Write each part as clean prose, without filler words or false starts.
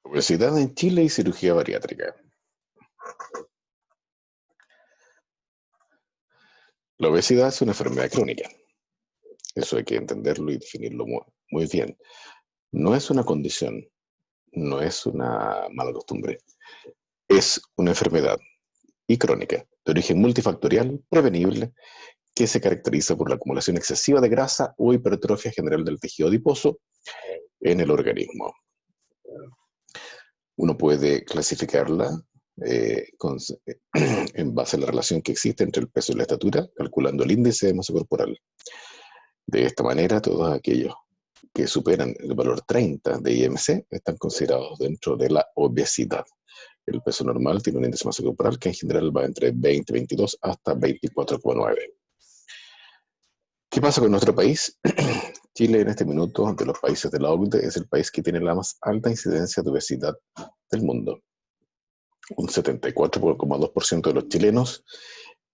Obesidad en Chile y cirugía bariátrica. La obesidad es una enfermedad crónica. Eso hay que entenderlo y definirlo muy bien. No es una condición, no es una mala costumbre. Es una enfermedad y crónica, de origen multifactorial, prevenible, que se caracteriza por la acumulación excesiva de grasa o hipertrofia general del tejido adiposo en el organismo. Uno puede clasificarla en base a la relación que existe entre el peso y la estatura, calculando el índice de masa corporal. De esta manera, todos aquellos que superan el valor 30 de IMC están considerados dentro de la obesidad. El peso normal tiene un índice de masa corporal que en general va entre 20,22 hasta 24,9. ¿Qué pasa con nuestro país? Chile en este minuto, de los países de la OCDE, es el país que tiene la más alta incidencia de obesidad del mundo. Un 74,2% de los chilenos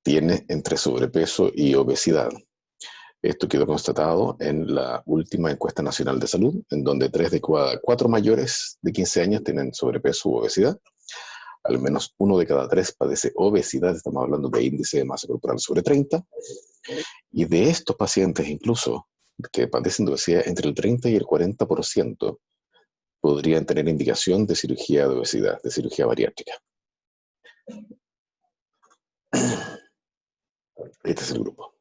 tiene entre sobrepeso y obesidad. Esto quedó constatado en la última encuesta nacional de salud, en donde 3 de cada 4 mayores de 15 años tienen sobrepeso u obesidad. Al menos 1 de cada 3 padece obesidad, estamos hablando de índice de masa corporal sobre 30. Y de estos pacientes incluso que padecen de obesidad, entre el 30 y el 40% podrían tener indicación de cirugía de obesidad, de cirugía bariátrica. Este es el grupo.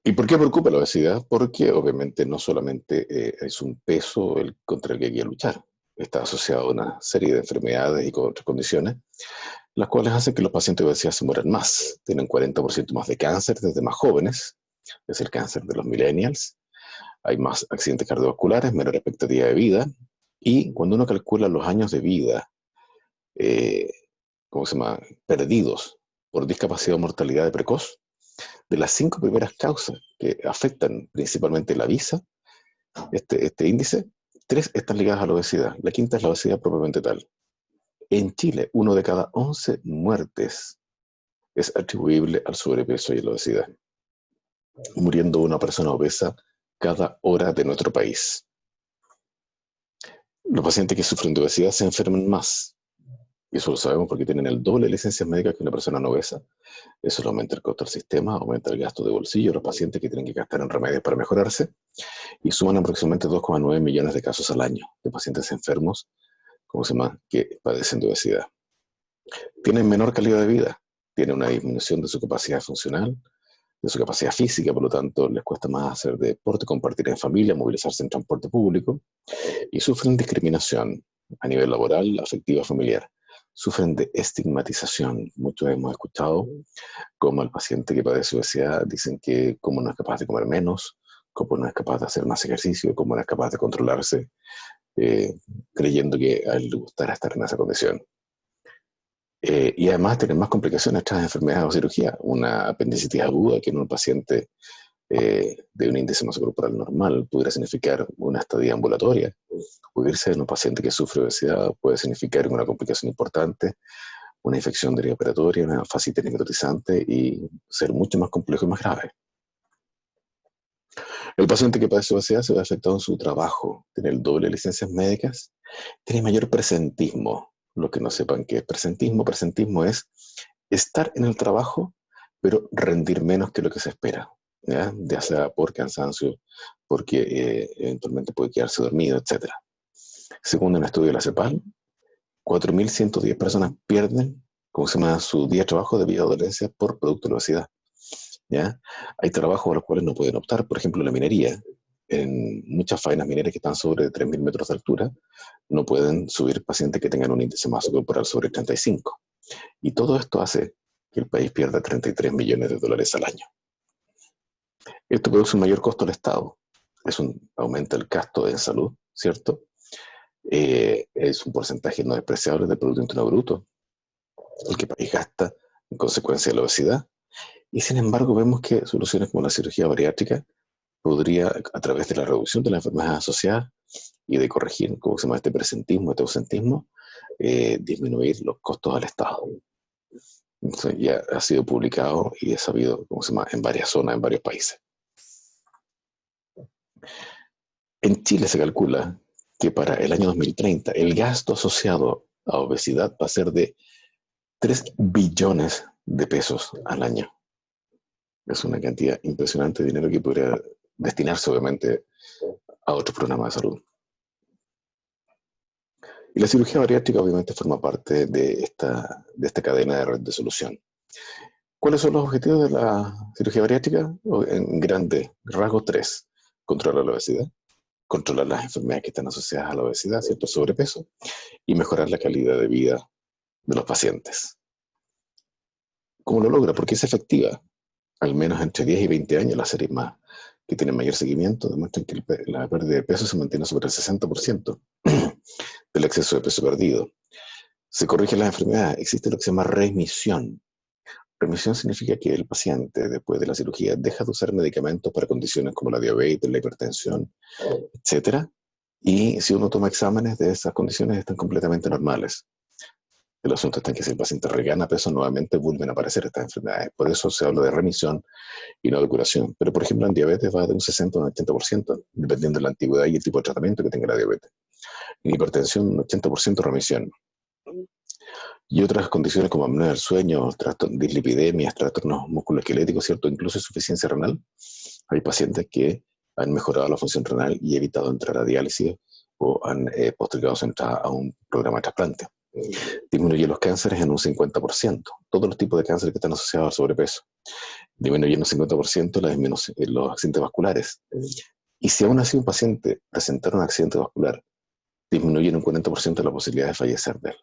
¿Y por qué preocupa la obesidad? Porque obviamente no solamente es un peso contra el que hay que luchar, está asociado a una serie de enfermedades y con otras condiciones, las cuales hacen que los pacientes de obesidad se mueran más. Tienen 40% más de cáncer desde más jóvenes, es el cáncer de los millennials. Hay más accidentes cardiovasculares, menor expectativa de vida. Y cuando uno calcula los años de vida, perdidos por discapacidad o mortalidad precoz, de las 5 primeras causas que afectan principalmente la vida, este índice, 3 están ligadas a la obesidad. La quinta es la obesidad propiamente tal. En Chile, 1 de cada 11 muertes es atribuible al sobrepeso y a la obesidad, muriendo una persona obesa cada hora de nuestro país. Los pacientes que sufren de obesidad se enferman más. Y eso lo sabemos porque tienen el doble de licencias médicas que una persona no obesa. Eso le aumenta el costo al sistema, aumenta el gasto de bolsillo de los pacientes que tienen que gastar en remedios para mejorarse. Y suman aproximadamente 2,9 millones de casos al año de pacientes enfermos, que padecen de obesidad. Tienen menor calidad de vida, tienen una disminución de su capacidad funcional, de su capacidad física, por lo tanto les cuesta más hacer deporte, compartir en familia, movilizarse en transporte público, y sufren discriminación a nivel laboral, afectiva, familiar. Sufren de estigmatización. Muchos hemos escuchado como el paciente que padece obesidad dicen que como no es capaz de comer menos, como no es capaz de hacer más ejercicio, como no es capaz de controlarse, creyendo que a él le gustará estar en esa condición. Y además tienen más complicaciones tras enfermedades o cirugía. Una apendicitis aguda que en un paciente de un índice masa corporal normal pudiera significar una estadía ambulatoria. O irse en un paciente que sufre obesidad puede significar una complicación importante, una infección de vía operatoria, una fascitis necrotizante y ser mucho más complejo y más grave. El paciente que padece obesidad se ve afectado en su trabajo, tiene el doble de licencias médicas, tiene mayor presentismo. Los que no sepan qué es presentismo es estar en el trabajo, pero rendir menos que lo que se espera, ya sea por cansancio, porque eventualmente puede quedarse dormido, etc. Según un estudio de la CEPAL, 4.110 personas pierden su día de trabajo debido a dolencias por producto de la obesidad. ¿Ya? Hay trabajos a los cuales no pueden optar, por ejemplo la minería. En muchas faenas mineras que están sobre 3.000 metros de altura, no pueden subir pacientes que tengan un índice de masa corporal sobre 35. Y todo esto hace que el país pierda 33 millones de dólares al año. Esto produce un mayor costo al Estado. Aumenta el gasto en salud, ¿cierto? Es un porcentaje no despreciable del Producto Interno Bruto, el que el país gasta en consecuencia de la obesidad. Y sin embargo vemos que soluciones como la cirugía bariátrica podría, a través de la reducción de las enfermedades asociadas y de corregir, este presentismo, este ausentismo, disminuir los costos al Estado. Entonces, ya ha sido publicado y es sabido, en varias zonas, en varios países. En Chile se calcula que para el año 2030 el gasto asociado a obesidad va a ser de 3 billones de pesos al año. Es una cantidad impresionante de dinero que podría destinarse obviamente a otros programas de salud. Y la cirugía bariátrica obviamente forma parte de esta cadena de red de solución. ¿Cuáles son los objetivos de la cirugía bariátrica? En grandes rasgos, 3. Controlar la obesidad, controlar las enfermedades que están asociadas a la obesidad, cierto sobrepeso, y mejorar la calidad de vida de los pacientes. ¿Cómo lo logra? Porque es efectiva. Al menos entre 10 y 20 años, las series más que tienen mayor seguimiento demuestran que la pérdida de peso se mantiene sobre el 60% del exceso de peso perdido. Se corrigen las enfermedades. Existe lo que se llama remisión. Remisión significa que el paciente, después de la cirugía, deja de usar medicamentos para condiciones como la diabetes, la hipertensión, etc. Y si uno toma exámenes de esas condiciones, están completamente normales. El asunto está en que si el paciente regana peso, nuevamente vuelven a aparecer estas enfermedades. Por eso se habla de remisión y no de curación. Pero, por ejemplo, en diabetes va de un 60 a un 80%, dependiendo de la antigüedad y el tipo de tratamiento que tenga la diabetes. En hipertensión, un 80% remisión. Y otras condiciones como apnea del sueño, dislipidemias, trastornos musculoesqueléticos, ¿cierto? Incluso insuficiencia renal. Hay pacientes que han mejorado la función renal y evitado entrar a diálisis o han postergado su entrada a un programa de trasplante. Disminuye los cánceres en un 50%. Todos los tipos de cáncer que están asociados al sobrepeso. Disminuye en un 50% los accidentes vasculares. Y si aún así un paciente presentara un accidente vascular, disminuye en un 40% la posibilidad de fallecer de él.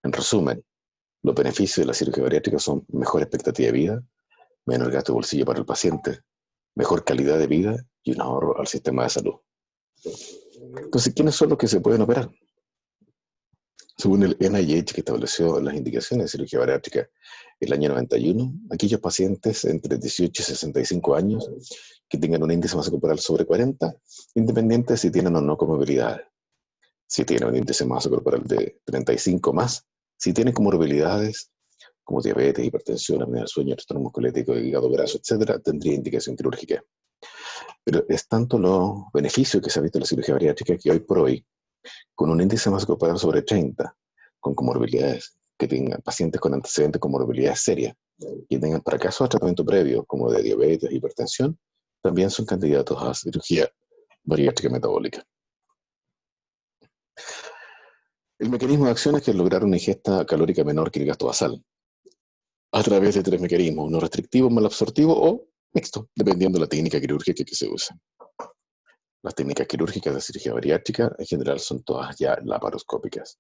En resumen, los beneficios de la cirugía bariátrica son mejor expectativa de vida, menor gasto de bolsillo para el paciente, mejor calidad de vida y un ahorro al sistema de salud. Entonces, ¿quiénes son los que se pueden operar? Según el NIH, que estableció las indicaciones de cirugía bariátrica el año 91, aquellos pacientes entre 18 y 65 años que tengan un índice masa corporal sobre 40, independiente de si tienen o no comorbilidades. Si tienen un índice masa corporal de 35 más, si tienen comorbilidades como diabetes, hipertensión, apnea del sueño, trastorno musculoesquelético, hígado graso, etc., tendría indicación quirúrgica. Pero es tanto los beneficios que se ha visto en la cirugía bariátrica que hoy por hoy, con un índice masa corporal sobre 30, con comorbilidades, que tengan pacientes con antecedentes de comorbilidades serias, que tengan fracaso de tratamiento previo, como de diabetes, hipertensión, también son candidatos a cirugía bariátrica metabólica. El mecanismo de acción es que lograr una ingesta calórica menor que el gasto basal, a través de 3 mecanismos, uno restrictivo, malabsortivo o mixto, dependiendo de la técnica quirúrgica que se use. Las técnicas quirúrgicas de cirugía bariátrica en general son todas ya laparoscópicas.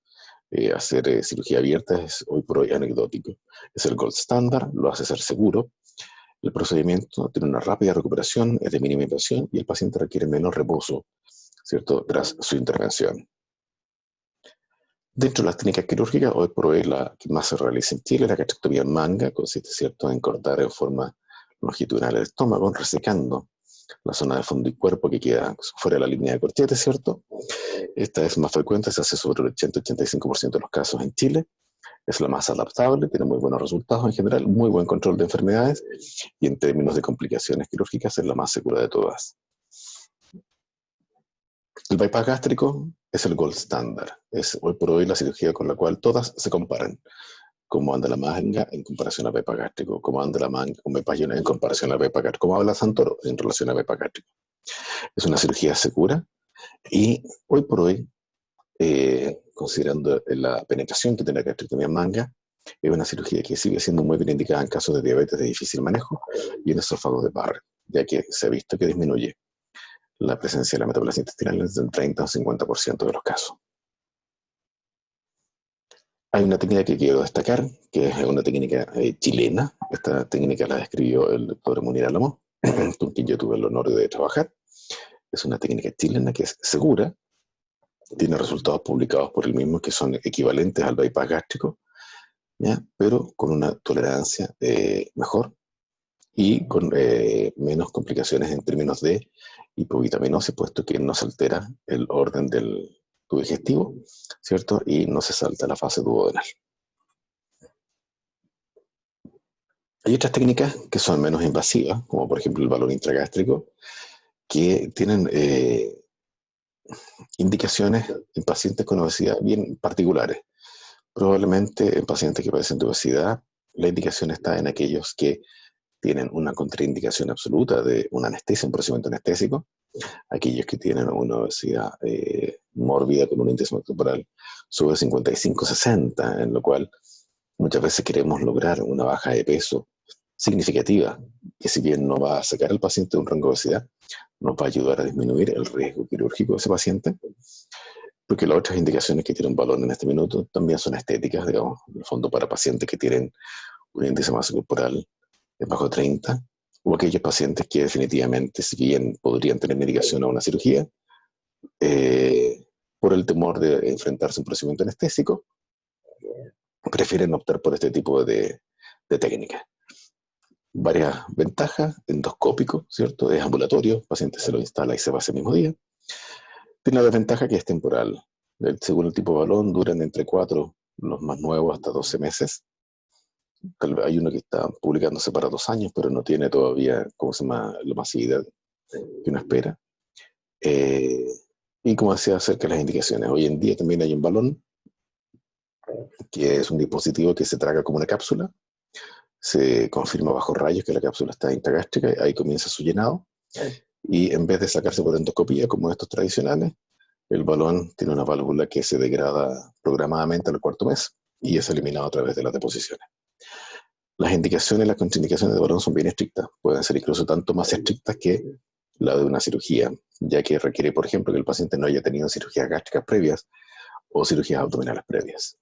Hacer cirugía abierta es hoy por hoy anecdótico. Es el gold standard, lo hace ser seguro. El procedimiento tiene una rápida recuperación, es de mínima invasión y el paciente requiere menos reposo, ¿cierto?, tras su intervención. Dentro de las técnicas quirúrgicas, hoy por hoy la que más se realiza en Chile es la gastrectomía en manga, consiste, ¿cierto?, en cortar en forma longitudinal el estómago, resecando la zona de fondo y cuerpo que queda fuera de la línea de corchete, ¿cierto? Esta es más frecuente, se hace sobre el 80-85% de los casos en Chile. Es la más adaptable, tiene muy buenos resultados en general, muy buen control de enfermedades y en términos de complicaciones quirúrgicas es la más segura de todas. El bypass gástrico es el gold standard. Es hoy por hoy la cirugía con la cual todas se comparan. Cómo anda la manga en comparación al bypass gástrico, cómo anda la manga con bypass en comparación al bypass gástrico, cómo habla Santoro en relación al bypass gástrico. Es una cirugía segura y hoy por hoy, considerando la penetración que tiene la gastrectomía en manga, es una cirugía que sigue siendo muy bien indicada en casos de diabetes de difícil manejo y en esófago de Barrett, ya que se ha visto que disminuye la presencia de la metaplasia intestinal desde el 30 o 50% de los casos. Hay una técnica que quiero destacar, que es una técnica chilena. Esta técnica la describió el doctor Munir Álamo, con quien yo tuve el honor de trabajar. Es una técnica chilena que es segura, tiene resultados publicados por él mismo que son equivalentes al bypass gástrico, ¿ya?, pero con una tolerancia mejor y con menos complicaciones en términos de hipovitaminosis, puesto que no se altera el orden del tubo digestivo, ¿cierto? Y no se salta la fase duodenal. Hay otras técnicas que son menos invasivas, como por ejemplo el balón intragástrico, que tienen indicaciones en pacientes con obesidad bien particulares. Probablemente en pacientes que padecen de obesidad, la indicación está en aquellos que tienen una contraindicación absoluta de una anestesia, un procedimiento anestésico, aquellos que tienen una obesidad mórbida con un índice corporal sobre 55-60, en lo cual muchas veces queremos lograr una baja de peso significativa, que si bien no va a sacar al paciente de un rango de obesidad, nos va a ayudar a disminuir el riesgo quirúrgico de ese paciente, porque las otras indicaciones que tienen valor en este minuto también son estéticas, digamos, en el fondo para pacientes que tienen un índice de masa corporal bajo 30, o aquellos pacientes que definitivamente, si bien podrían tener indicación a una cirugía, eh, por el temor de enfrentarse a un procedimiento anestésico, prefieren optar por este tipo de técnica. Varias ventajas: endoscópico, ¿cierto? Es ambulatorio, el paciente se lo instala y se va ese mismo día. Tiene la desventaja que es temporal. Según el tipo de balón, duran entre 4, los más nuevos, hasta 12 meses. Tal vez hay uno que está publicándose para 2 años, pero no tiene todavía, ¿cómo se llama?, la masividad que uno espera. Eh, y como decía, acerca de las indicaciones, hoy en día también hay un balón, que es un dispositivo que se traga como una cápsula, se confirma bajo rayos que la cápsula está intragástrica, ahí comienza su llenado, y en vez de sacarse por endoscopía, como estos tradicionales, el balón tiene una válvula que se degrada programadamente al cuarto mes y es eliminado a través de las deposiciones. Las indicaciones y las contraindicaciones de balón son bien estrictas, pueden ser incluso tanto más estrictas que la de una cirugía, ya que requiere, por ejemplo, que el paciente no haya tenido cirugías gástricas previas o cirugías abdominales previas.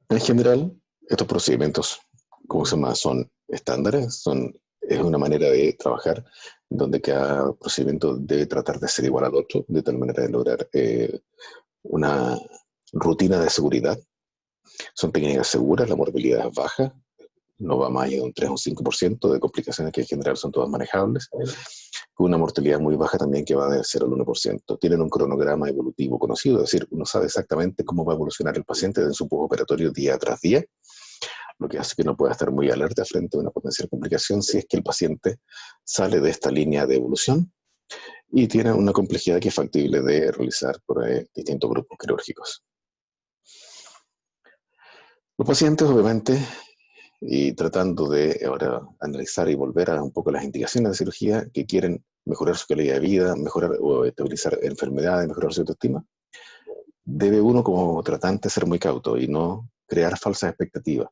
En general, estos procedimientos, ¿cómo se llama?, son estándares, es una manera de trabajar donde cada procedimiento debe tratar de ser igual al otro, de tal manera de lograr una rutina de seguridad. Son técnicas seguras, la morbilidad es baja, no va más allá de un 3 o un 5% de complicaciones que en general son todas manejables, con una mortalidad muy baja también que va de 0 al 1%. Tienen un cronograma evolutivo conocido, es decir, uno sabe exactamente cómo va a evolucionar el paciente en su postoperatorio día tras día, lo que hace que no pueda estar muy alerta frente a una potencial complicación si es que el paciente sale de esta línea de evolución y tiene una complejidad que es factible de realizar por distintos grupos quirúrgicos. Los pacientes, obviamente, y tratando de ahora analizar y volver a un poco las indicaciones de cirugía, que quieren mejorar su calidad de vida, mejorar o estabilizar enfermedades, mejorar su autoestima, debe uno como tratante ser muy cauto y no crear falsas expectativas.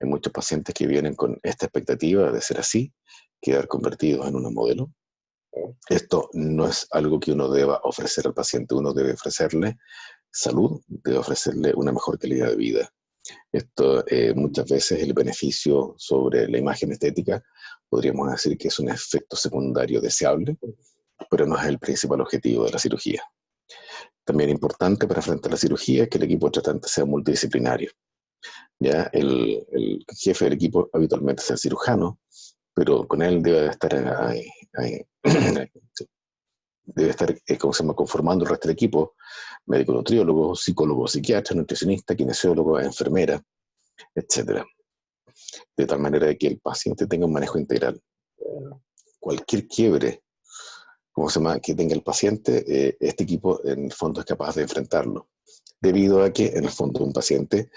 Hay muchos pacientes que vienen con esta expectativa de ser así, quedar convertidos en una modelo. Esto no es algo que uno deba ofrecer al paciente, uno debe ofrecerle salud, debe ofrecerle una mejor calidad de vida. Esto muchas veces el beneficio sobre la imagen estética podríamos decir que es un efecto secundario deseable, pero no es el principal objetivo de la cirugía. También importante para enfrentar la cirugía es que el equipo tratante sea multidisciplinario. ¿Ya? El jefe del equipo habitualmente es el cirujano, pero con él debe estar, debe estar ¿cómo se llama?, conformando el resto del equipo: médico nutriólogo, psicólogo, psiquiatra, nutricionista, kinesiólogo, enfermera, etcétera, de tal manera que el paciente tenga un manejo integral. Cualquier quiebre, ¿cómo se llama?, que tenga el paciente, este equipo en el fondo es capaz de enfrentarlo, debido a que en el fondo un paciente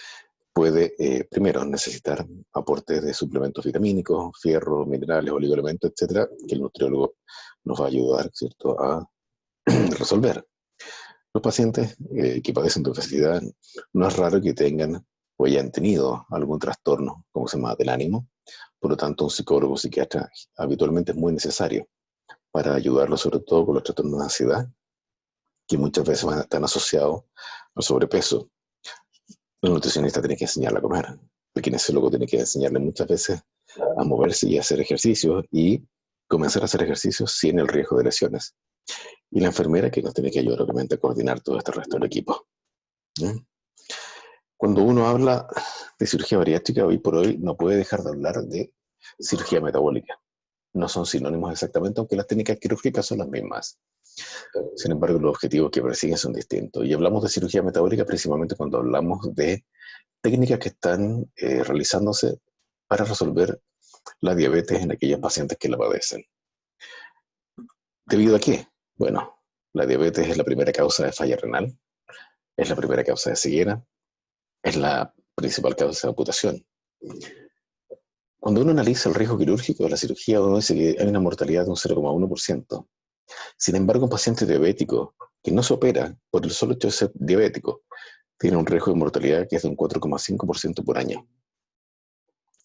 puede primero necesitar aportes de suplementos vitamínicos, fierro, minerales, oligoelementos, etcétera, que el nutriólogo nos va a ayudar, ¿cierto?, a resolver. Los pacientes que padecen de obesidad no es raro que tengan o hayan tenido algún trastorno, como se llama, del ánimo. Por lo tanto, un psicólogo o psiquiatra habitualmente es muy necesario para ayudarlos, sobre todo con los trastornos de ansiedad, que muchas veces están asociados al sobrepeso. El nutricionista tiene que enseñarle a comer. El kinesiólogo tiene que enseñarle muchas veces a moverse y a hacer ejercicios y comenzar a hacer ejercicios sin el riesgo de lesiones. Y la enfermera que nos tiene que ayudar, obviamente, a coordinar todo este resto del equipo. ¿Sí? Cuando uno habla de cirugía bariátrica, hoy por hoy no puede dejar de hablar de cirugía metabólica. No son sinónimos exactamente, aunque las técnicas quirúrgicas son las mismas. Sin embargo, los objetivos que persiguen son distintos. Y hablamos de cirugía metabólica principalmente cuando hablamos de técnicas que están realizándose para resolver la diabetes en aquellos pacientes que la padecen. ¿Debido a qué? Bueno, la diabetes es la primera causa de falla renal, es la primera causa de ceguera, es la principal causa de amputación. Cuando uno analiza el riesgo quirúrgico de la cirugía, uno dice que hay una mortalidad de un 0,1%. Sin embargo, un paciente diabético que no se opera por el solo hecho de ser diabético tiene un riesgo de mortalidad que es de un 4,5% por año.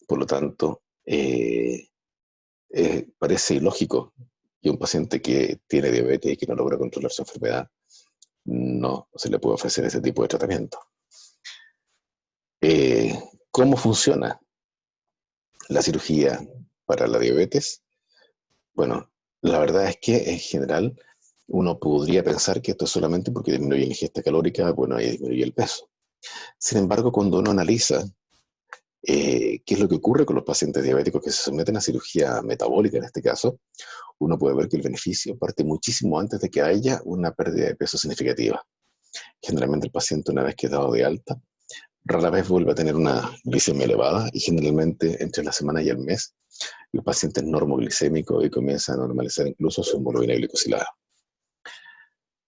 Por lo tanto, parece ilógico que un paciente que tiene diabetes y que no logra controlar su enfermedad no se le puede ofrecer ese tipo de tratamiento. ¿Cómo funciona la cirugía para la diabetes? Bueno, la verdad es que en general uno podría pensar que esto es solamente porque disminuye la ingesta calórica, bueno, ahí disminuye el peso. Sin embargo, cuando uno analiza qué es lo que ocurre con los pacientes diabéticos que se someten a cirugía metabólica en este caso, uno puede ver que el beneficio parte muchísimo antes de que haya una pérdida de peso significativa. Generalmente el paciente, una vez que es dado de alta, rara vez vuelve a tener una glicemia elevada y generalmente entre la semana y el mes el paciente es normoglicémico y comienza a normalizar incluso su hemoglobina glicosilada.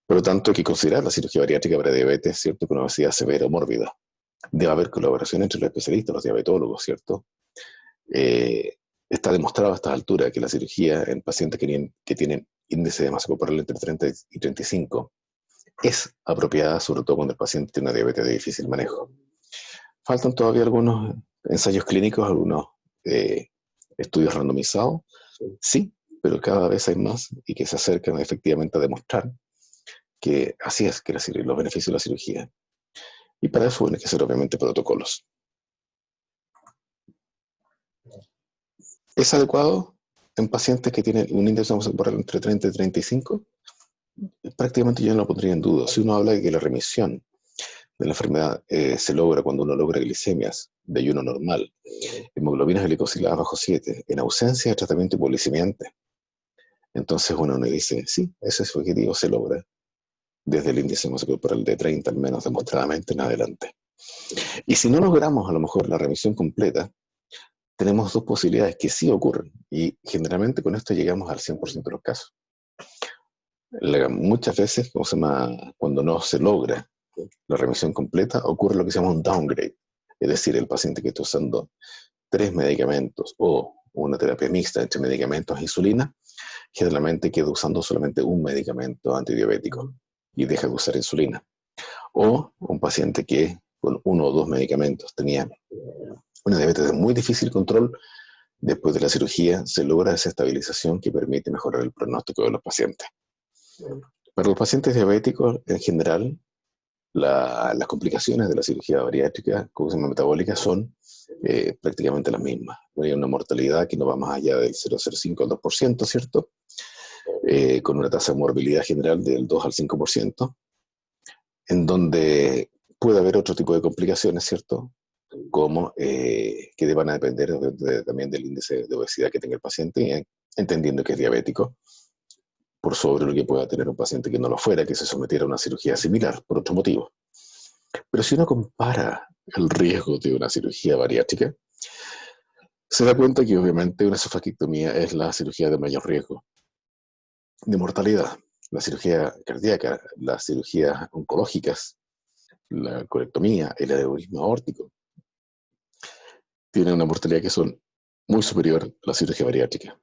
Por lo tanto, hay que considerar la cirugía bariátrica para diabetes, ¿cierto? Con obesidad severa o mórbida. Debe haber colaboración entre los especialistas, los diabetólogos, ¿cierto? Eh, Está demostrado a estas alturas que la cirugía en pacientes que tienen índice de masa corporal entre 30 y 35 es apropiada, sobre todo cuando el paciente tiene una diabetes de difícil manejo. Faltan todavía algunos ensayos clínicos, algunos eh, estudios randomizados, sí, pero cada vez hay más y que se acercan efectivamente a demostrar que así es, que los beneficios de la cirugía. Y para eso hay que hacer obviamente protocolos. ¿Es adecuado en pacientes que tienen un índice de masa corporal entre 30 y 35? Prácticamente yo no lo pondría en duda. Si uno habla de que la remisión de la enfermedad se logra cuando uno logra glicemias de ayuno normal, hemoglobinas glicosiladas bajo 7, en ausencia de tratamiento hipolicemiante, entonces uno le dice, sí, ese es su objetivo, se logra desde el índice de masa corporal de 30 al menos demostradamente en adelante. Y si no logramos a lo mejor la remisión completa, tenemos dos posibilidades que sí ocurren y generalmente con esto llegamos al 100% de los casos. Muchas veces, cuando no se logra la remisión completa, ocurre lo que se llama un downgrade, es decir, el paciente que está usando 3 medicamentos o una terapia mixta entre medicamentos e insulina, generalmente queda usando solamente un medicamento antidiabético y deja de usar insulina. O un paciente que con uno o dos medicamentos tenía una diabetes de muy difícil control, después de la cirugía se logra esa estabilización que permite mejorar el pronóstico de los pacientes. Para los pacientes diabéticos en general, las complicaciones de la cirugía bariátrica, como se llama metabólica, son prácticamente las mismas. Hay una mortalidad que no va más allá del 0,05 al 2%, ¿cierto? Con una tasa de morbilidad general del 2 al 5%, en donde puede haber otro tipo de complicaciones, ¿cierto? Como que van a depender también del índice de obesidad que tenga el paciente, entendiendo que es diabético, por sobre lo que pueda tener un paciente que no lo fuera, que se sometiera a una cirugía similar, por otro motivo. Pero si uno compara el riesgo de una cirugía bariátrica, se da cuenta que obviamente una esofaquectomía es la cirugía de mayor riesgo de mortalidad. La cirugía cardíaca, las cirugías oncológicas, la colectomía, el aneurisma aórtico, tienen una mortalidad que son muy superior a la cirugía bariátrica.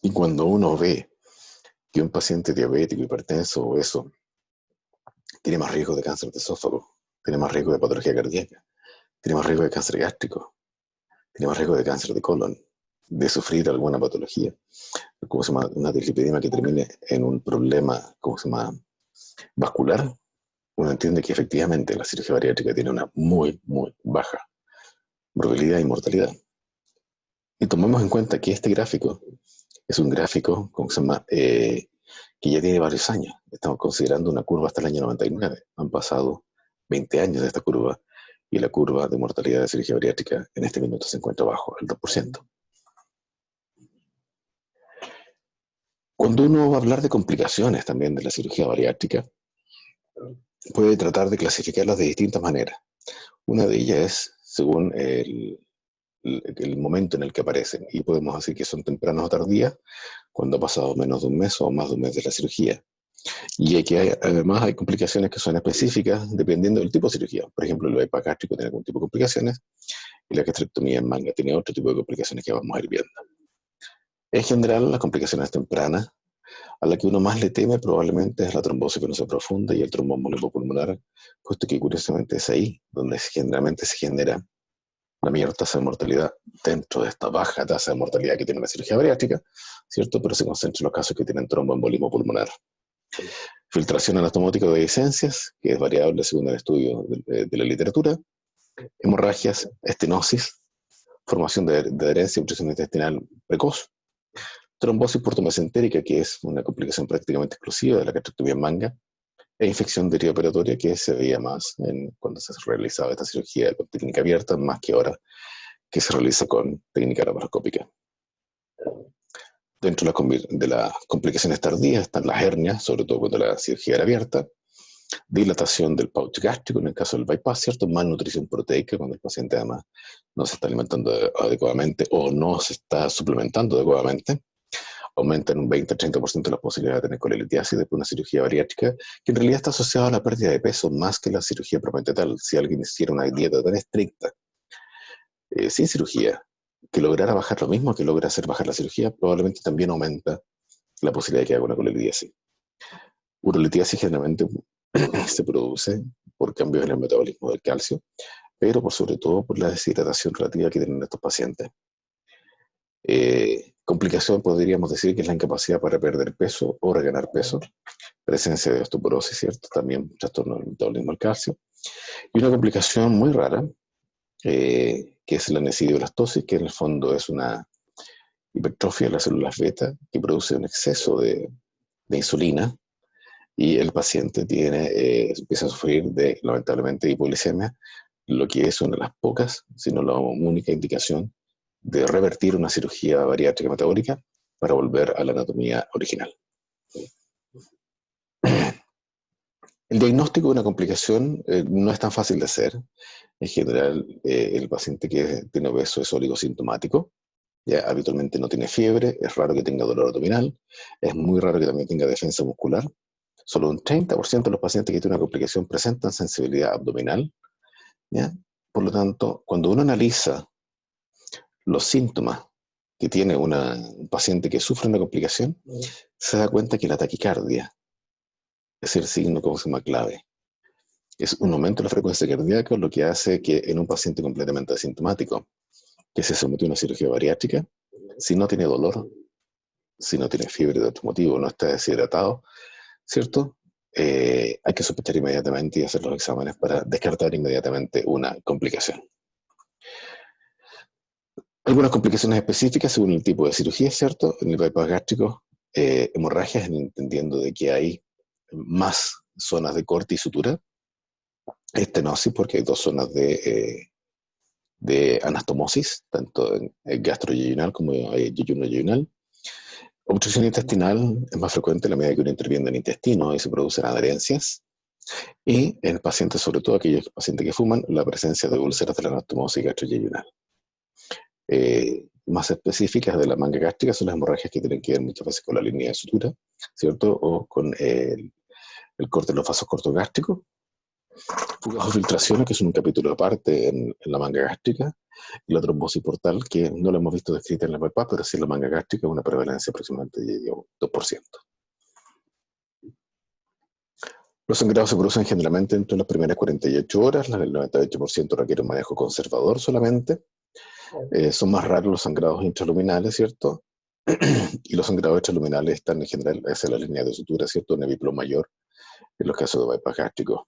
Y cuando uno ve que un paciente diabético, hipertenso o obeso tiene más riesgo de cáncer de esófago, tiene más riesgo de patología cardíaca, tiene más riesgo de cáncer gástrico, tiene más riesgo de cáncer de colon, de sufrir alguna patología, como se llama, una dislipidemia que termine en un problema, como se llama, vascular, uno entiende que efectivamente la cirugía bariátrica tiene una muy, muy baja morbilidad y mortalidad. Y tomemos en cuenta que este gráfico es un gráfico, como se llama, que ya tiene varios años. Estamos considerando una curva hasta el año 99. Han pasado 20 años de esta curva y la curva de mortalidad de cirugía bariátrica en este minuto se encuentra bajo el 2%. Cuando uno va a hablar de complicaciones también de la cirugía bariátrica, puede tratar de clasificarlas de distintas maneras. Una de ellas es según el momento en el que aparecen, y podemos decir que son tempranas o tardías cuando ha pasado menos de un mes o más de un mes de la cirugía. Y aquí además hay complicaciones que son específicas dependiendo del tipo de cirugía. Por ejemplo, el bypass gástrico tiene algún tipo de complicaciones y la gastrectomía en manga tiene otro tipo de complicaciones que vamos a ir viendo. En general, las complicaciones tempranas, a la que uno más le teme probablemente es la trombosis venosa profunda y el tromboembolismo pulmonar, puesto que curiosamente es ahí donde generalmente se genera la mayor tasa de mortalidad dentro de esta baja tasa de mortalidad que tiene la cirugía bariátrica, ¿cierto? Pero se concentra en los casos que tienen tromboembolismo pulmonar. Filtración anatomótica de dehiscencias, que es variable según el estudio de la literatura, hemorragias, estenosis, formación de adherencia y obstrucción intestinal precoz, trombosis portomesentérica, que es una complicación prácticamente exclusiva de la gastrectomía en manga, e infección derivooperatoria, que se veía más cuando se realizaba esta cirugía con técnica abierta, más que ahora que se realiza con técnica laparoscópica. Dentro de las complicaciones tardías están las hernias, sobre todo cuando la cirugía era abierta, dilatación del pouch gástrico en el caso del bypass, ¿cierto? Malnutrición proteica cuando el paciente además no se está alimentando adecuadamente o no se está suplementando adecuadamente. Aumentan un 20-30% las posibilidades de tener colelitiasis después de una cirugía bariátrica, que en realidad está asociada a la pérdida de peso más que la cirugía propiamente tal. Si alguien hiciera una dieta tan estricta, sin cirugía, que lograra bajar lo mismo que logra hacer bajar la cirugía, probablemente también aumenta la posibilidad de que haga una colelitiasis. Urolitiasis generalmente se produce por cambios en el metabolismo del calcio, pero por sobre todo por la deshidratación relativa que tienen estos pacientes. Complicación podríamos decir que es la incapacidad para perder peso o reganar peso, presencia de osteoporosis, ¿cierto? También trastorno del metabolismo del calcio. Y una complicación muy rara, que es la necidiolastosis, que en el fondo es una hipertrofia de las células beta que produce un exceso de insulina y el paciente empieza a sufrir de, lamentablemente, hipoglicemia, lo que es una de las pocas, sino la única indicación de revertir una cirugía bariátrica metabólica para volver a la anatomía original. El diagnóstico de una complicación no es tan fácil de hacer. En general, el paciente que tiene obeso es oligosintomático, ya habitualmente no tiene fiebre, es raro que tenga dolor abdominal, es muy raro que también tenga defensa muscular. Solo un 30% de los pacientes que tienen una complicación presentan sensibilidad abdominal, ¿ya? Por lo tanto, cuando uno analiza los síntomas que tiene un paciente que sufre una complicación, se da cuenta que la taquicardia es el signo como se llama clave. Es un aumento de la frecuencia cardíaca, lo que hace que en un paciente completamente asintomático, que se sometió a una cirugía bariátrica, si no tiene dolor, si no tiene fiebre de otro motivo, no está deshidratado, ¿cierto? Hay que sospechar inmediatamente y hacer los exámenes para descartar inmediatamente una complicación. Algunas complicaciones específicas según el tipo de cirugía, ¿cierto? En el bypass gástrico, hemorragias, entendiendo de que hay más zonas de corte y sutura. Estenosis, porque hay dos zonas de anastomosis, tanto en gastroyeyunal como yeyuno-yeyunal. Obstrucción intestinal es más frecuente a la medida que uno interviene en el intestino y se producen adherencias. Y en pacientes, sobre todo aquellos pacientes que fuman, la presencia de úlceras de la anastomosis gastroyeyunal. Más específicas de la manga gástrica son las hemorragias que tienen que ver muchas veces con la línea de sutura, ¿cierto? O con el corte de los vasos cortogástricos. Fugas o filtraciones, que son un capítulo aparte en la manga gástrica. Y la trombosis portal, que no la hemos visto descrita en la bypass, pero sí en la manga gástrica, una prevalencia aproximadamente de 2%. Los sangrados se producen generalmente entre las primeras 48 horas, el 98% requiere un manejo conservador solamente. Son más raros los sangrados intraluminales, ¿cierto? Y los sangrados extraluminales están en general hacia la línea de sutura, ¿cierto? En epiplo mayor, en los casos de bypass gástrico.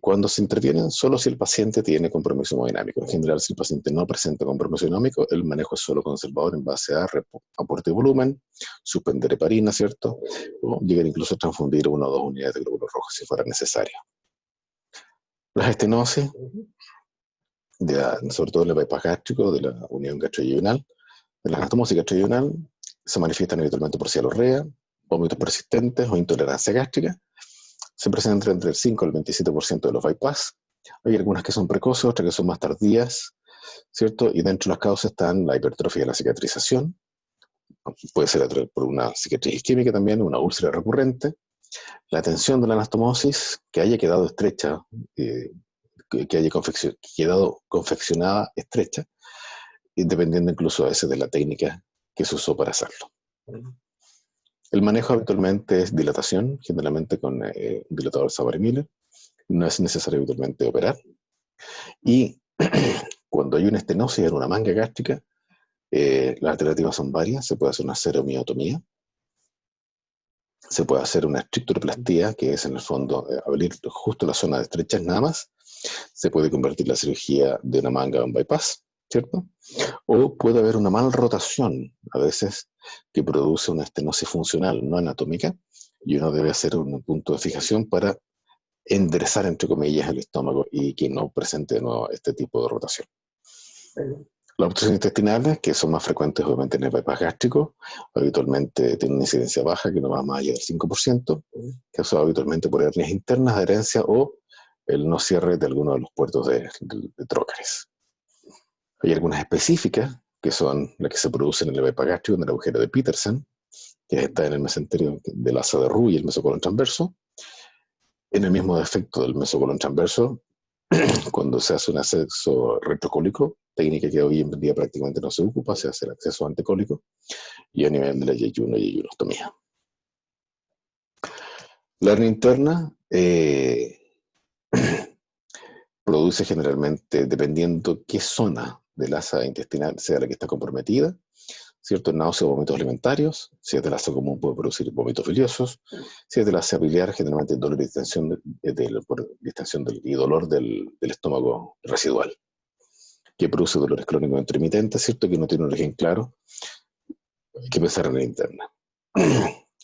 Cuando se intervienen, solo si el paciente tiene compromiso hemodinámico. En general, si el paciente no presenta compromiso hemodinámico, el manejo es solo conservador en base a aporte de volumen, suspender heparina, ¿cierto? O llegar incluso a transfundir 1 o 2 unidades de glóbulos rojos si fuera necesario. Las estenosis, sobre todo en el bypass gástrico, de la unión gastroyeyunal, de la anastomosis gastroyeyunal, se manifiestan habitualmente por cialorrea, vómitos persistentes o intolerancia gástrica. Se presentan entre el 5 y el 27% de los bypass. Hay algunas que son precoces, otras que son más tardías. ¿cierto? Y dentro de las causas están la hipertrofia de la cicatrización, puede ser por una cicatriz isquémica también, una úlcera recurrente, la tensión de la anastomosis que haya quedado estrecha, eh, que haya quedado confeccionada estrecha, y dependiendo incluso a veces de la técnica que se usó para hacerlo. El manejo habitualmente es dilatación, generalmente con un dilatador Saber-Miller. No es necesario habitualmente operar. Y cuando hay una estenosis en una manga gástrica, las alternativas son varias. Se puede hacer una seromiotomía, se puede hacer una estricturoplastía, que es en el fondo abrir justo la zona de estrechas nada más. Se puede convertir la cirugía de una manga a un bypass, ¿cierto? O puede haber una malrotación, a veces, que produce una estenosis funcional, no anatómica, y uno debe hacer un punto de fijación para enderezar, entre comillas, el estómago y que no presente de nuevo este tipo de rotación. Las obstrucciones intestinales, que son más frecuentes obviamente en el bypass gástrico, habitualmente tienen una incidencia baja que no va más allá del 5%, que son habitualmente por hernias internas, adherencia o el no cierre de alguno de los puertos de trócares. Hay algunas específicas, que son las que se producen en el bypass gástrico, en el agujero de Petersen, que está en el mesenterio del asa de Roux y el mesocolon transverso. En el mismo defecto del mesocolon transverso, cuando se hace un acceso retrocólico, técnica que hoy en día prácticamente no se ocupa, se hace el acceso antecólico, y a nivel de la yeyuno y yeyunostomía. La hernia interna produce generalmente, dependiendo qué zona del asa intestinal sea la que está comprometida, ¿cierto? Náuseas o vómitos alimentarios. Si es del asa común, puede producir vómitos biliosos. Si es del asa biliar, generalmente dolor y distensión, y dolor del estómago residual, que produce dolores crónicos intermitentes, ¿cierto? Que no tiene un origen claro. Hay que pensar en la interna.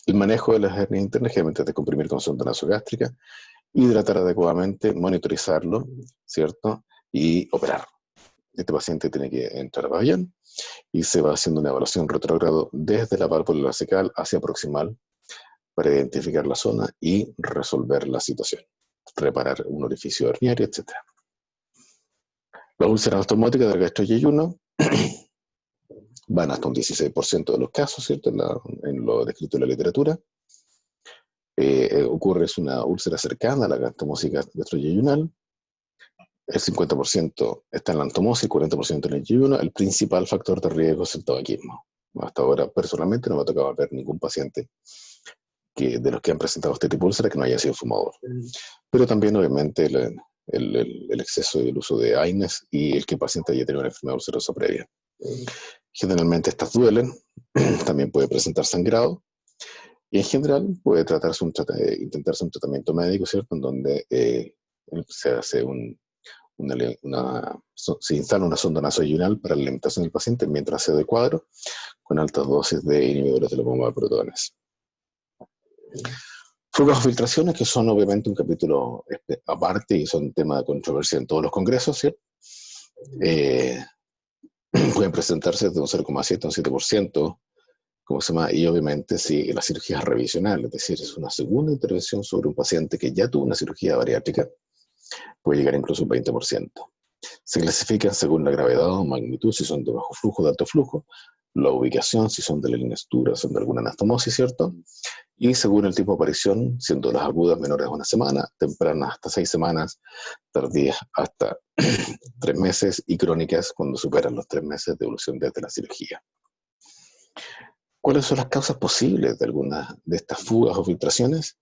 El manejo de las hernias internas generalmente es de comprimir con sonda nasogástrica, hidratar adecuadamente, monitorizarlo, ¿cierto? Y operar. Este paciente tiene que entrar a pabellón y se va haciendo una evaluación retrógrado desde la válvula cecal hacia proximal para identificar la zona y resolver la situación, reparar un orificio herniario, etc. Las úlceras ostomóticas del gastroyeyuno van hasta un 16% de los casos, ¿cierto? En lo descrito en la literatura. Ocurre es una úlcera cercana a la anastomosis gastroyeyunal. El 50% está en la antomosis, el 40% en el yeyuno. El principal factor de riesgo es el tabaquismo. Hasta ahora, personalmente, no me ha tocado ver ningún paciente de los que han presentado este tipo de úlcera que no haya sido fumador. Pero también, obviamente, el exceso y el uso de AINES y el que el paciente haya tenido una enfermedad ulcerosa previa. Generalmente estas duelen, también puede presentar sangrado, y en general puede intentarse un tratamiento médico, ¿cierto? En donde se hace se instala una sonda nasoyunal para la alimentación del paciente mientras se de cuadro con altas dosis de inhibidores de la bomba de protones. Fugas o filtraciones, que son obviamente un capítulo aparte y son tema de controversia en todos los congresos, ¿cierto? Pueden presentarse de un 0,7 a un 7%, ¿cómo se llama? Y obviamente si la cirugía es revisional, es decir, es una segunda intervención sobre un paciente que ya tuvo una cirugía bariátrica, puede llegar incluso un 20%. Se clasifican según la gravedad o magnitud, si son de bajo flujo o de alto flujo, la ubicación, si son de la linestura, son de alguna anastomosis, ¿cierto? Y según el tipo de aparición, siendo las agudas menores a una semana, tempranas hasta 6 semanas, tardías hasta 3 meses y crónicas cuando superan los 3 meses de evolución desde la cirugía. ¿Cuáles son las causas posibles de algunas de estas fugas o filtraciones?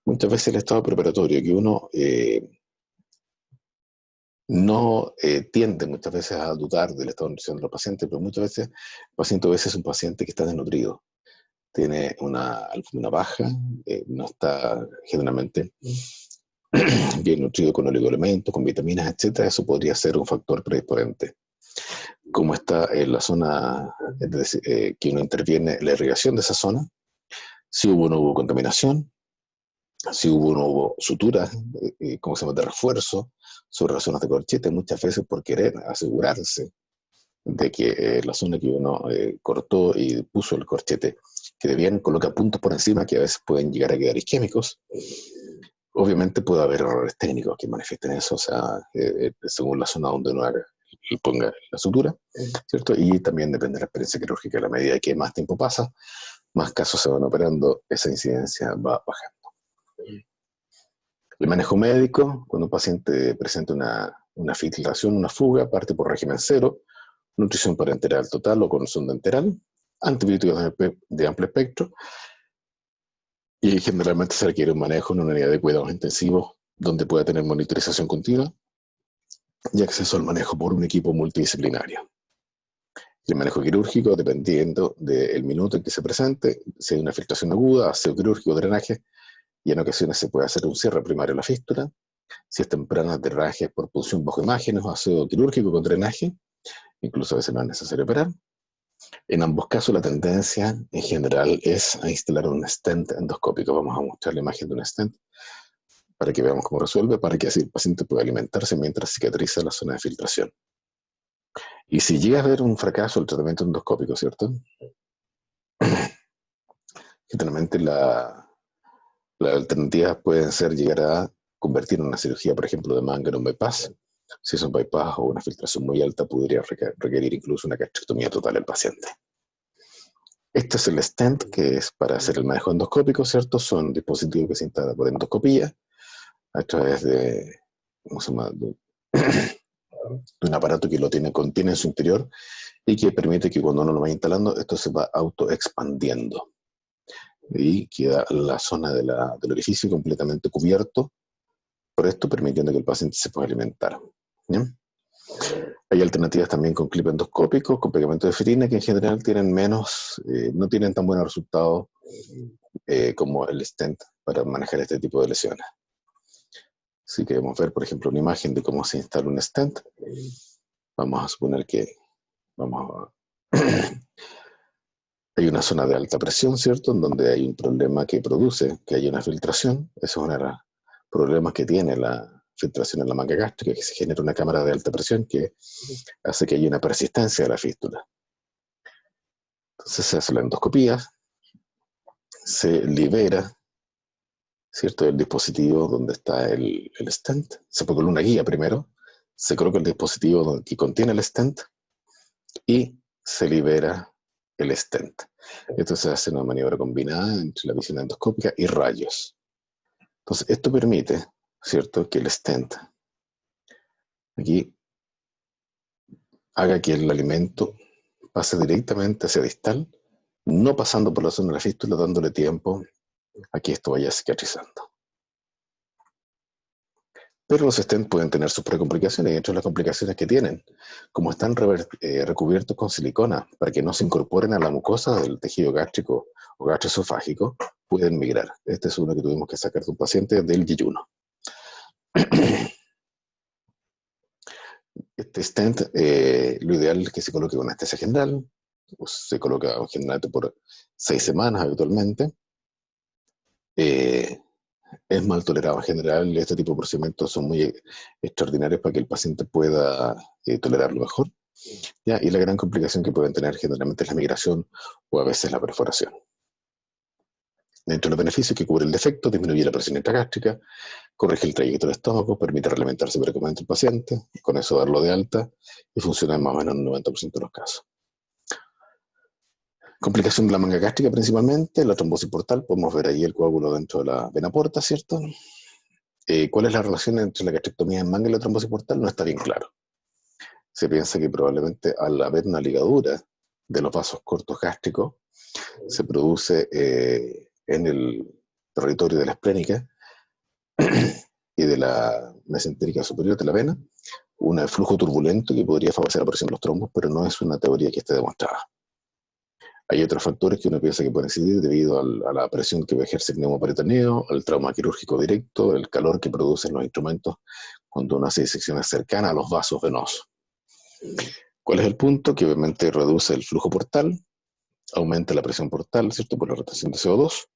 Muchas veces el estado preparatorio, que uno no tiende muchas veces a dudar del estado de nutrición de los pacientes, pero muchas veces el paciente a veces es un paciente que está desnutrido, tiene una albúmina baja, no está generalmente bien nutrido con oligoelementos, con vitaminas, etc. Eso podría ser un factor predisponente. Como está en la zona que uno interviene, la irrigación de esa zona, si hubo o no hubo contaminación, si hubo o no hubo suturas, como se llama, de refuerzo sobre las zonas de corchete, muchas veces por querer asegurarse de que la zona que uno cortó y puso el corchete quede bien, coloca puntos por encima que a veces pueden llegar a quedar isquémicos. Obviamente puede haber errores técnicos que manifiesten eso, o sea, según la zona donde uno haga ponga la sutura, ¿cierto? Y también depende de la experiencia quirúrgica. A la medida que más tiempo pasa, más casos se van operando, esa incidencia va bajando. El manejo médico, cuando un paciente presenta una filtración, una fuga, parte por régimen cero, nutrición parenteral total o con sonda enteral, antibióticos de amplio espectro, y generalmente se requiere un manejo en una unidad de cuidados intensivos donde pueda tener monitorización continua y acceso al manejo por un equipo multidisciplinario. El manejo quirúrgico, dependiendo del minuto en que se presente, si hay una filtración aguda, aseo quirúrgico, drenaje, y en ocasiones se puede hacer un cierre primario de la fístula. Si es temprana, drenaje por punción bajo imágenes o aseo quirúrgico con drenaje, incluso a veces no es necesario operar. En ambos casos la tendencia en general es a instalar un stent endoscópico. Vamos a mostrar la imagen de un stent para que veamos cómo resuelve, para que así el paciente pueda alimentarse mientras cicatriza la zona de filtración. Y si llega a haber un fracaso el tratamiento endoscópico, ¿cierto? Generalmente las alternativas pueden ser llegar a convertir una cirugía, por ejemplo, de manga en un bypass. Si es un bypass o una filtración muy alta, podría requerir incluso una gastrectomía total del paciente. Este es el stent, que es para hacer el manejo endoscópico, ¿cierto? Son dispositivos que se instalan por endoscopía a través de, ¿cómo se llama? De un aparato que contiene en su interior y que permite que cuando uno lo va instalando, esto se va autoexpandiendo. Y queda la zona del orificio completamente cubierto por esto, permitiendo que el paciente se pueda alimentar. ¿Bien? Hay alternativas también con clip endoscópicos, con pegamento de ferina, que en general tienen no tienen tan buenos resultados como el stent para manejar este tipo de lesiones. Si queremos ver, por ejemplo, una imagen de cómo se instala un stent, vamos a suponer que hay una zona de alta presión, ¿cierto? En donde hay un problema que produce que haya una filtración. Ese es uno de los problemas que tiene la filtración en la manga gástrica, que se genera una cámara de alta presión que hace que haya una persistencia de la fístula. Entonces se hace la endoscopía, se libera, ¿cierto?, el dispositivo donde está el stent. Se pone una guía primero, se coloca el dispositivo que contiene el stent y se libera el stent. Entonces se hace una maniobra combinada entre la visión endoscópica y rayos. Entonces esto permite, ¿cierto?, que el stent aquí haga que el alimento pase directamente hacia distal, no pasando por la zona de la fístula, dándole tiempo a que esto vaya cicatrizando. Pero los stents pueden tener sus precomplicaciones, y entre las complicaciones que tienen, como están recubiertos con silicona para que no se incorporen a la mucosa del tejido gástrico o gastroesofágico, pueden migrar. Este es uno que tuvimos que sacar de un paciente del yeyuno. Este stent, lo ideal es que se coloque con anestesia general, se coloca generalmente por 6 semanas habitualmente. Es mal tolerado en general. Este tipo de procedimientos son muy extraordinarios para que el paciente pueda tolerarlo mejor, ¿ya? Y la gran complicación que pueden tener generalmente es la migración o a veces la perforación. Dentro de los beneficios que cubre el defecto, disminuye la presión intragástrica, corrige el trayecto del estómago, permite realimentarse precocemente el paciente, con eso darlo de alta, y funciona en más o menos en un 90% de los casos. Complicación de la manga gástrica principalmente, la trombosis portal, podemos ver ahí el coágulo dentro de la vena porta, ¿cierto? ¿Cuál es la relación entre la gastrectomía en manga y la trombosis portal? No está bien claro. Se piensa que probablemente al haber una ligadura de los vasos cortos gástricos, se produce en el territorio de la esplénica y de la mesentérica superior de la vena, un flujo turbulento que podría favorecer la aparición de los trombos, pero no es una teoría que esté demostrada. Hay otros factores que uno piensa que pueden incidir debido a la presión que ejerce el neumoperitoneo, al trauma quirúrgico directo, el calor que producen los instrumentos cuando uno hace disecciones cercanas a los vasos venosos. ¿Cuál es el punto? Que obviamente reduce el flujo portal, aumenta la presión portal, ¿cierto?, por la retención de CO2.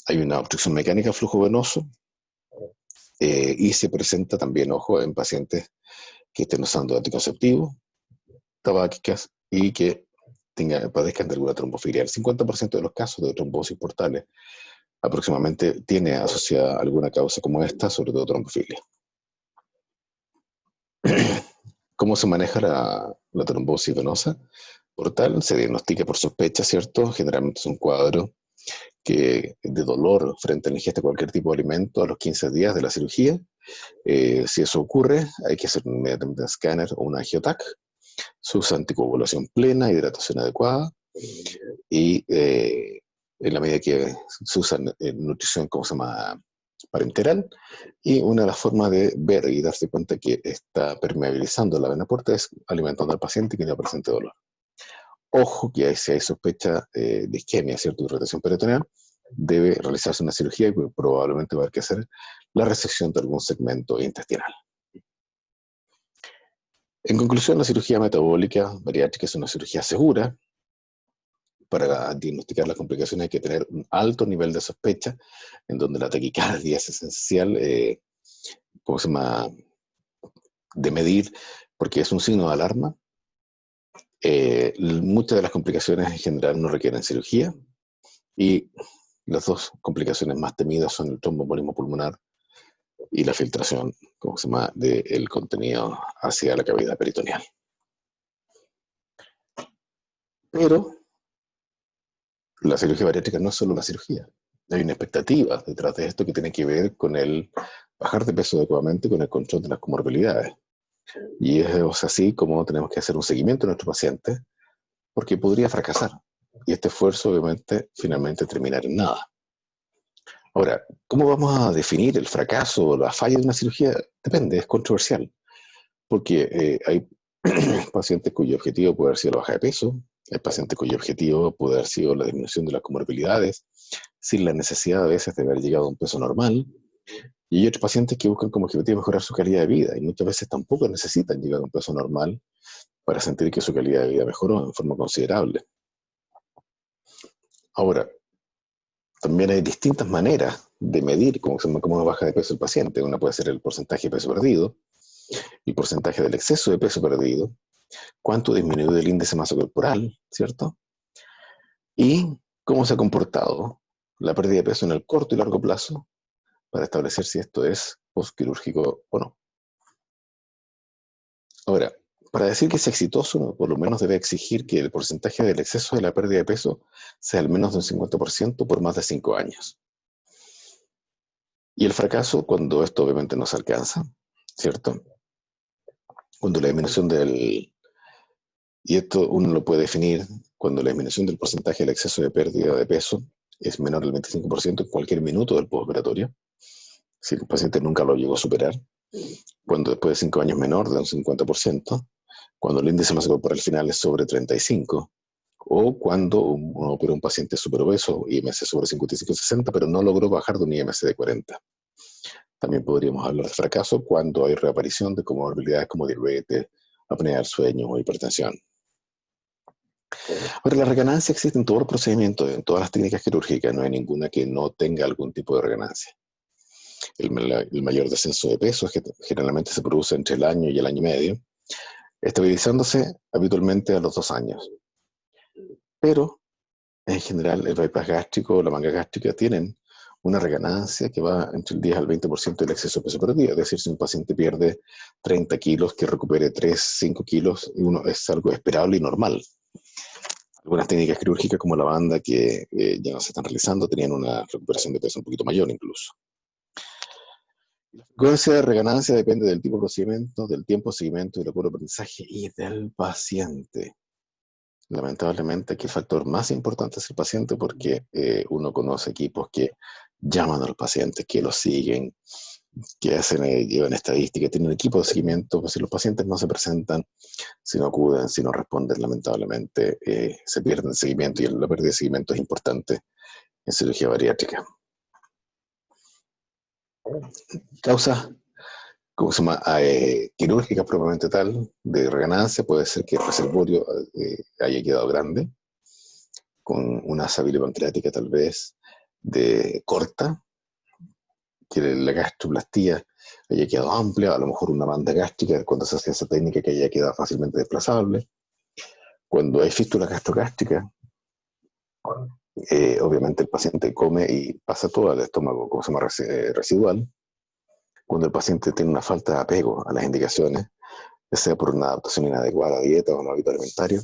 Hay una obstrucción mecánica del flujo venoso y se presenta también, ojo, en pacientes que estén usando anticonceptivos, tabáquicas y que padezcan de alguna trombofilia. El 50% de los casos de trombosis portales aproximadamente tiene asociada alguna causa como esta, sobre todo trombofilia. ¿Cómo se maneja la trombosis venosa? Por tal, se diagnostica por sospecha, ¿cierto? Generalmente es un cuadro de dolor frente a la ingesta de cualquier tipo de alimento a los 15 días de la cirugía. Si eso ocurre, hay que hacer inmediatamente un escáner o una angiotac. Se usa anticoagulación plena, hidratación adecuada y en la medida que se usa nutrición, ¿cómo se llama? Parenteral. Y una de las formas de ver y darse cuenta que está permeabilizando la vena porta es alimentando al paciente y que no presente dolor. Ojo que si hay sospecha de isquemia, ¿cierto? Irritación peritoneal, debe realizarse una cirugía y probablemente va a haber que hacer la resección de algún segmento intestinal. En conclusión, la cirugía metabólica bariátrica es una cirugía segura. Para diagnosticar las complicaciones hay que tener un alto nivel de sospecha, en donde la taquicardia es esencial, ¿cómo se llama? De medir, porque es un signo de alarma. Muchas de las complicaciones en general no requieren cirugía, y las dos complicaciones más temidas son el tromboembolismo pulmonar y la filtración, ¿cómo se llama?, del contenido hacia la cavidad peritoneal. Pero la cirugía bariátrica no es solo una cirugía. Hay una expectativa detrás de esto que tiene que ver con el bajar de peso adecuadamente, con el control de las comorbilidades. Y es así como tenemos que hacer un seguimiento a nuestro paciente, porque podría fracasar. Y este esfuerzo, obviamente, finalmente terminar en nada. Ahora, ¿cómo vamos a definir el fracaso o la falla de una cirugía? Depende, es controversial. Porque hay pacientes cuyo objetivo puede haber sido la baja de peso, hay pacientes cuyo objetivo puede haber sido la disminución de las comorbilidades, sin la necesidad a veces de haber llegado a un peso normal, y hay otros pacientes que buscan como objetivo mejorar su calidad de vida, y muchas veces tampoco necesitan llegar a un peso normal para sentir que su calidad de vida mejoró en forma considerable. Ahora, también hay distintas maneras de medir cómo baja de peso el paciente. Una puede ser el porcentaje de peso perdido, el porcentaje del exceso de peso perdido, cuánto disminuyó el índice de masa corporal, ¿cierto? Y cómo se ha comportado la pérdida de peso en el corto y largo plazo para establecer si esto es postquirúrgico o no. Ahora, para decir que es exitoso, por lo menos debe exigir que el porcentaje del exceso de la pérdida de peso sea al menos de un 50% por más de 5 años. Y el fracaso, cuando esto obviamente no se alcanza, ¿cierto? Cuando la disminución del... Y esto uno lo puede definir cuando la disminución del porcentaje del exceso de pérdida de peso es menor del 25% en cualquier minuto del postoperatorio, si el paciente nunca lo llegó a superar, cuando después de 5 años menor de un 50%, cuando el índice de masa corporal final es sobre 35, o cuando uno opera un paciente superobeso, IMC sobre 55-60, pero no logró bajar de un IMC de 40. También podríamos hablar de fracaso cuando hay reaparición de comorbilidades como diabetes, apnea del sueño o hipertensión. Ahora, la reganancia existe en todos los procedimientos, en todas las técnicas quirúrgicas, no hay ninguna que no tenga algún tipo de reganancia. El mayor descenso de peso generalmente se produce entre el año y el año y medio, estabilizándose habitualmente a los 2 años. Pero, en general, el bypass gástrico o la manga gástrica tienen una reganancia que va entre el 10 al 20% del exceso de peso perdido. Es decir, si un paciente pierde 30 kilos, que recupere 3, 5 kilos, es algo esperable y normal. Algunas técnicas quirúrgicas como la banda que ya no se están realizando tenían una recuperación de peso un poquito mayor incluso. La frecuencia de reganancia depende del tipo de procedimiento, del tiempo de seguimiento y del puro aprendizaje y del paciente. Lamentablemente aquí el factor más importante es el paciente porque uno conoce equipos que llaman al paciente, que lo siguen, que llevan estadísticas, tienen un equipo de seguimiento, pues si los pacientes no se presentan, si no acuden, si no responden, lamentablemente se pierde el seguimiento y la pérdida de seguimiento es importante en cirugía bariátrica. Causas, ¿cómo se llama? Quirúrgica propiamente tal, de reganancia, puede ser que el reservorio haya quedado grande, con una sabile pancreática tal vez de corta, que la gastroplastía haya quedado amplia, a lo mejor una banda gástrica cuando se hace esa técnica que haya quedado fácilmente desplazable. Cuando hay fístula gastrogástrica, obviamente el paciente come y pasa todo al estómago, como se llama residual. Cuando el paciente tiene una falta de apego a las indicaciones, ya sea por una adaptación inadecuada a dieta o un hábito alimentario,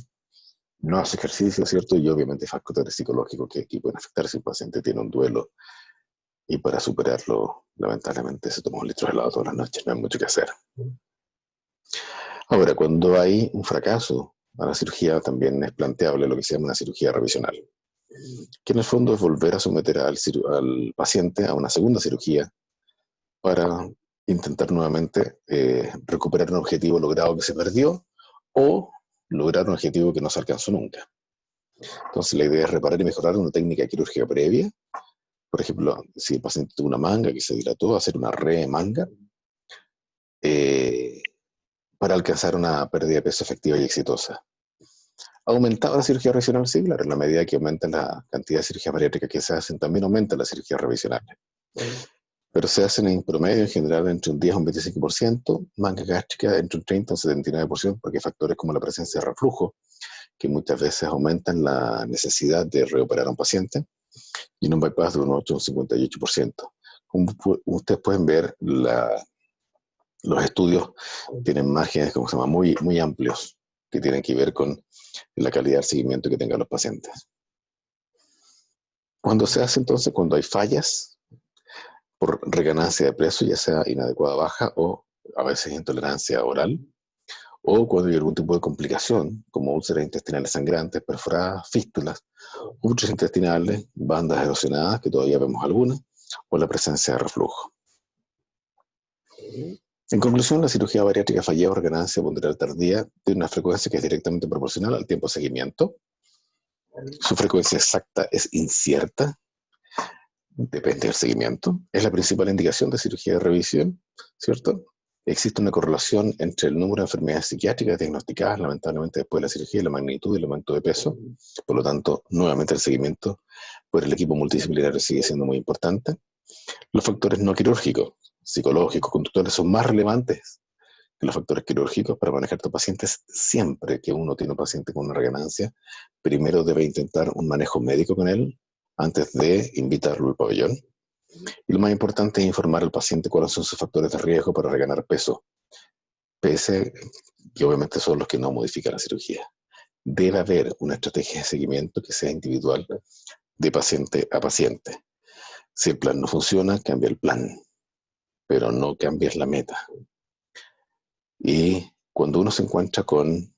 no hace ejercicio, ¿cierto? Y obviamente factores psicológicos que aquí pueden afectar si un paciente tiene un duelo y para superarlo, lamentablemente, se toma un litro de helado todas las noches, no hay mucho que hacer. Ahora, cuando hay un fracaso a la cirugía, también es planteable lo que se llama una cirugía revisional, que en el fondo es volver a someter al paciente a una segunda cirugía para intentar nuevamente recuperar un objetivo logrado que se perdió o lograr un objetivo que no se alcanzó nunca. Entonces la idea es reparar y mejorar una técnica quirúrgica previa. Por ejemplo, si el paciente tuvo una manga que se dilató, hacer una remanga para alcanzar una pérdida de peso efectiva y exitosa. ¿Ha aumentado la cirugía revisional? Sí, claro, en la medida que aumenta la cantidad de cirugías bariátricas que se hacen, también aumenta la cirugía revisional. Pero se hacen en promedio, en general, entre un 10 y un 25%, manga gástrica entre un 30 y un 79%, porque hay factores como la presencia de reflujo, que muchas veces aumentan la necesidad de reoperar a un paciente, y en un bypass de un 8 o un 58%. Como ustedes pueden ver, los estudios tienen márgenes, como se llama, muy, muy amplios, que tienen que ver con la calidad del seguimiento que tengan los pacientes. Cuando se hace entonces, cuando hay fallas por reganancia de peso, ya sea inadecuada baja o a veces intolerancia oral, o cuando hay algún tipo de complicación, como úlceras intestinales sangrantes, perforadas, fístulas, úlceras intestinales, bandas erosionadas, que todavía vemos algunas, o la presencia de reflujo. En conclusión, la cirugía bariátrica fallida o reganancia ponderal tardía tiene una frecuencia que es directamente proporcional al tiempo de seguimiento. Su frecuencia exacta es incierta, depende del seguimiento. Es la principal indicación de cirugía de revisión, ¿cierto? Existe una correlación entre el número de enfermedades psiquiátricas diagnosticadas, lamentablemente, después de la cirugía, y la magnitud y el aumento de peso. Por lo tanto, nuevamente el seguimiento por el equipo multidisciplinario sigue siendo muy importante. Los factores no quirúrgicos, psicológicos, conductuales, son más relevantes que los factores quirúrgicos para manejar a tus pacientes. Siempre que uno tiene un paciente con una reganancia, primero debe intentar un manejo médico con él antes de invitarlo al pabellón. Y lo más importante es informar al paciente cuáles son sus factores de riesgo para reganar peso, pese que obviamente son los que no modifican la cirugía. Debe haber una estrategia de seguimiento que sea individual de paciente a paciente. Si el plan no funciona, cambia el plan, pero no cambies la meta. Y cuando uno se encuentra con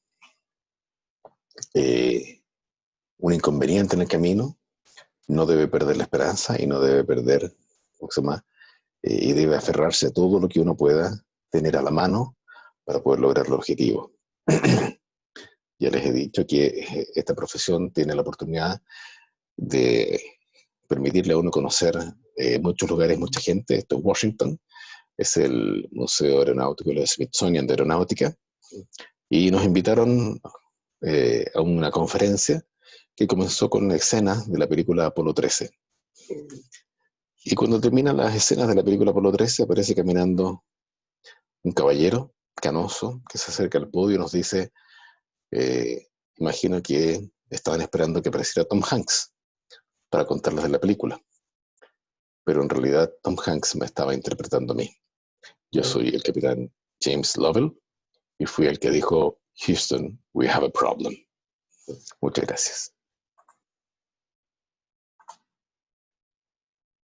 un inconveniente en el camino, no debe perder la esperanza y no debe perder, y debe aferrarse a todo lo que uno pueda tener a la mano para poder lograr el objetivo. Ya les he dicho que esta profesión tiene la oportunidad de permitirle a uno conocer muchos lugares, mucha gente. Esto es Washington, es el Museo Aeronáutico, el Smithsonian de Aeronáutica, y nos invitaron a una conferencia que comenzó con escenas de la película Apolo 13. Y cuando terminan las escenas de la película Apolo 13, aparece caminando un caballero canoso que se acerca al podio y nos dice, imagino que estaban esperando que apareciera Tom Hanks para contarles de la película. Pero en realidad Tom Hanks me estaba interpretando a mí. Yo soy el capitán James Lovell y fui el que dijo, Houston, we have a problem. Muchas gracias.